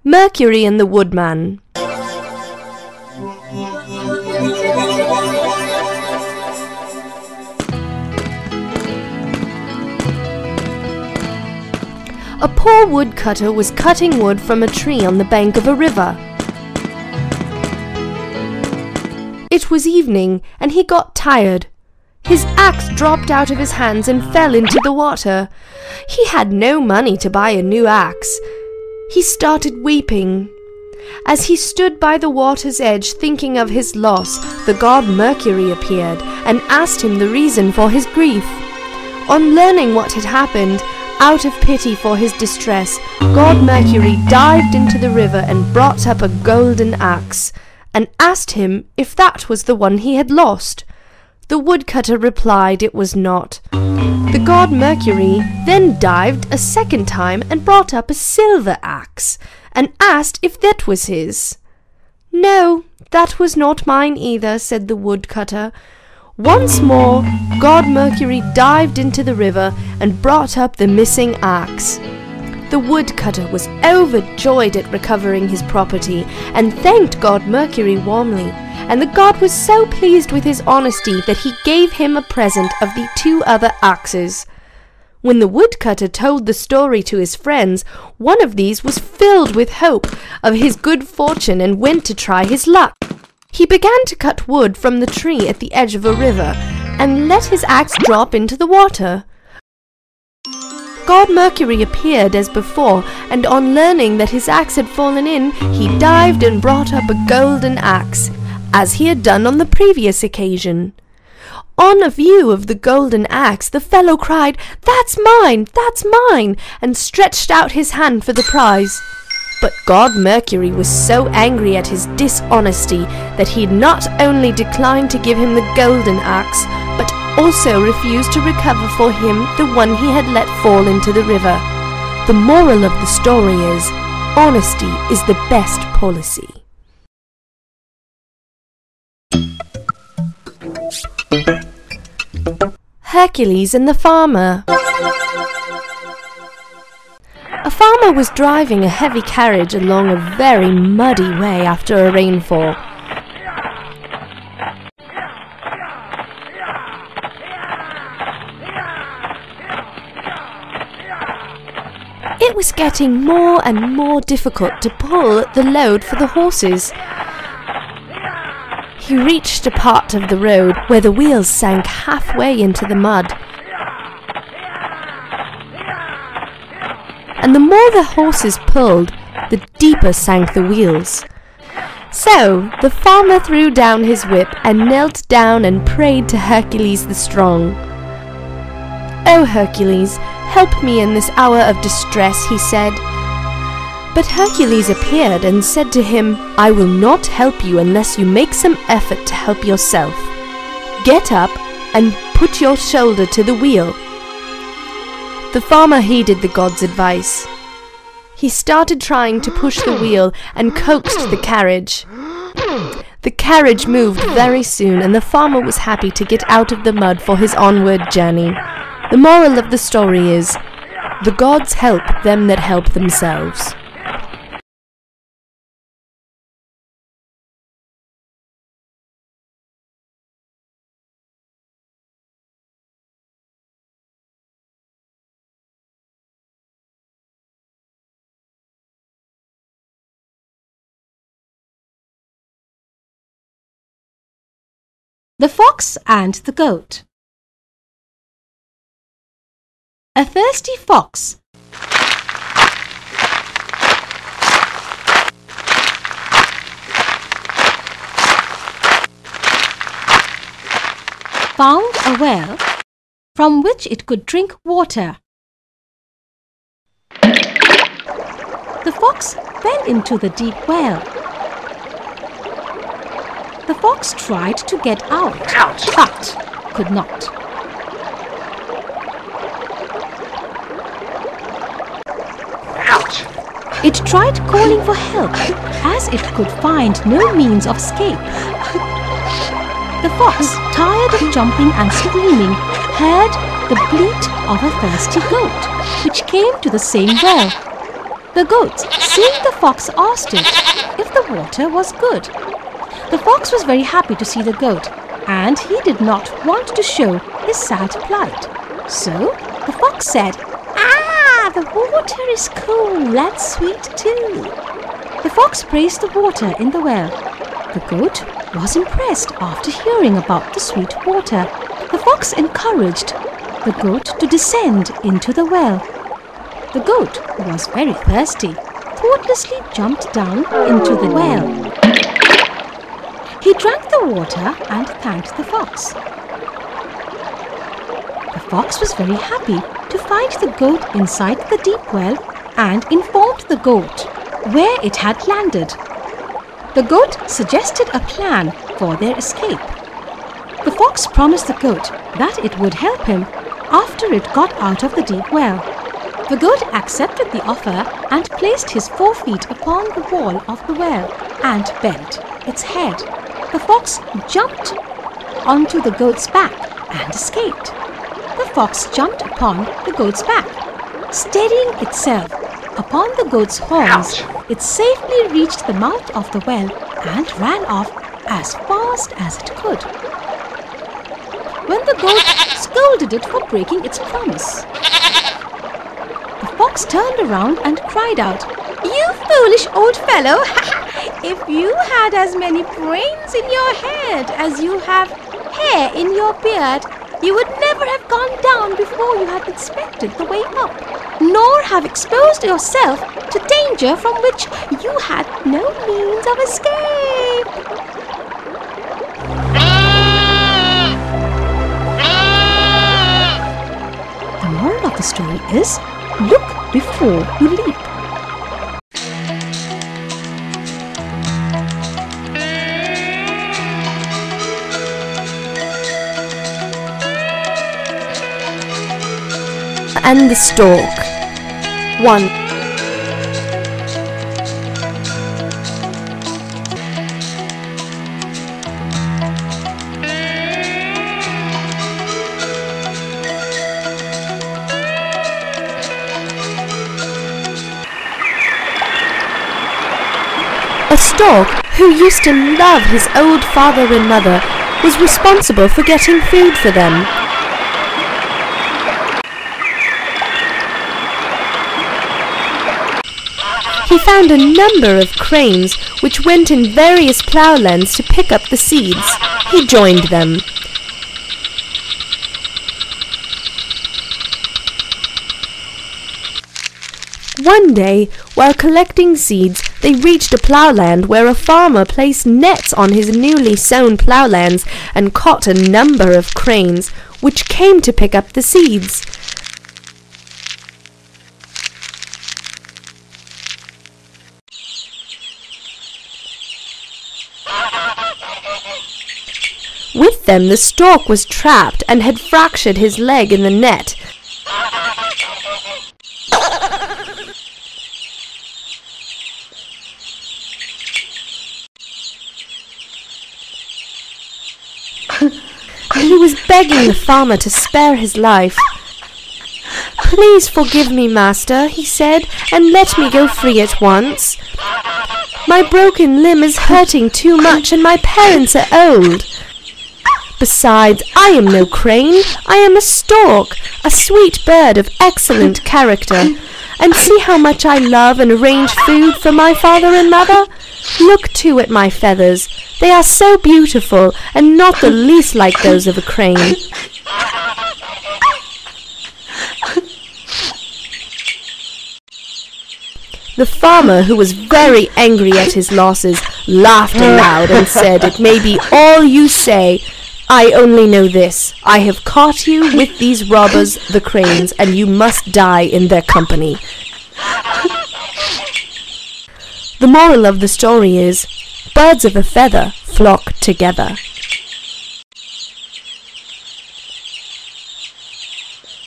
Mercury and the Woodman. A poor woodcutter was cutting wood from a tree on the bank of a river. It was evening, and he got tired. His axe dropped out of his hands and fell into the water. He had no money to buy a new axe. He started weeping. As he stood by the water's edge thinking of his loss, the god Mercury appeared and asked him the reason for his grief. On learning what had happened, out of pity for his distress, God Mercury dived into the river and brought up a golden axe, and asked him if that was the one he had lost. The woodcutter replied it was not. The god Mercury then dived a second time and brought up a silver axe, and asked if that was his. "No, that was not mine either," said the woodcutter. Once more, God Mercury dived into the river and brought up the missing axe. The woodcutter was overjoyed at recovering his property and thanked God Mercury warmly, and the god was so pleased with his honesty that he gave him a present of the 2 other axes. When the woodcutter told the story to his friends, one of these was filled with hope of his good fortune and went to try his luck. He began to cut wood from the tree at the edge of a river and let his axe drop into the water. God Mercury appeared as before, and on learning that his axe had fallen in, he dived and brought up a golden axe, as he had done on the previous occasion. On a view of the golden axe, the fellow cried, "That's mine! That's mine!" and stretched out his hand for the prize. But God Mercury was so angry at his dishonesty that he not only declined to give him the golden axe, but also refused to recover for him the one he had let fall into the river. The moral of the story is, honesty is the best policy. Hercules and the Farmer. A farmer was driving a heavy carriage along a very muddy way after a rainfall. It was getting more and more difficult to pull the load for the horses. He reached a part of the road where the wheels sank halfway into the mud. And the more the horses pulled, the deeper sank the wheels. So the farmer threw down his whip and knelt down and prayed to Hercules the Strong. "Oh Hercules, help me in this hour of distress," he said. But Hercules appeared and said to him, "I will not help you unless you make some effort to help yourself. Get up and put your shoulder to the wheel." The farmer heeded the god's advice. He started trying to push the wheel and coaxed the carriage. The carriage moved very soon, and the farmer was happy to get out of the mud for his onward journey. The moral of the story is, the gods help them that help themselves. The Fox and the Goat. A thirsty fox found a well from which it could drink water. The fox fell into the deep well. The fox tried to get out, but could not. It tried calling for help, as it could find no means of escape. The fox, tired of jumping and screaming, heard the bleat of a thirsty goat, which came to the same well. The goat, seeing the fox, asked it if the water was good. The fox was very happy to see the goat, and he did not want to show his sad plight. So the fox said, "Ah, the water is cool and sweet too." The fox praised the water in the well. The goat was impressed after hearing about the sweet water. The fox encouraged the goat to descend into the well. The goat, who was very thirsty, thoughtlessly jumped down into the well. He drank the water and thanked the fox. The fox was very happy to find the goat inside the deep well and informed the goat where it had landed. The goat suggested a plan for their escape. The fox promised the goat that it would help him after it got out of the deep well. The goat accepted the offer and placed his 4 feet upon the wall of the well and bent its head. The fox jumped onto the goat's back and escaped. The fox jumped upon the goat's back. Steadying itself upon the goat's horns, it safely reached the mouth of the well and ran off as fast as it could. When the goat scolded it for breaking its promise, the fox turned around and cried out, "You foolish old fellow! If you had as many brains in your head as you have hair in your beard, you would never have gone down before you had inspected the way up, nor have exposed yourself to danger from which you had no means of escape." The moral of the story is, look before you leap. And the Stork. 1. A stork, who used to love his old father and mother, was responsible for getting food for them. He found a number of cranes which went in various ploughlands to pick up the seeds. He joined them. One day, while collecting seeds, they reached a ploughland where a farmer placed nets on his newly sown ploughlands and caught a number of cranes, which came to pick up the seeds. With them, the stork was trapped and had fractured his leg in the net. He was begging the farmer to spare his life. "Please forgive me, master," he said, "and let me go free at once. My broken limb is hurting too much and my parents are old. Besides, I am no crane, I am a stork, a sweet bird of excellent character. And see how much I love and arrange food for my father and mother. Look too at my feathers. They are so beautiful and not the least like those of a crane." The farmer, who was very angry at his losses, laughed aloud and said, "It may be all you say. I only know this. I have caught you with these robbers, the cranes, and you must die in their company." The moral of the story is, birds of a feather flock together.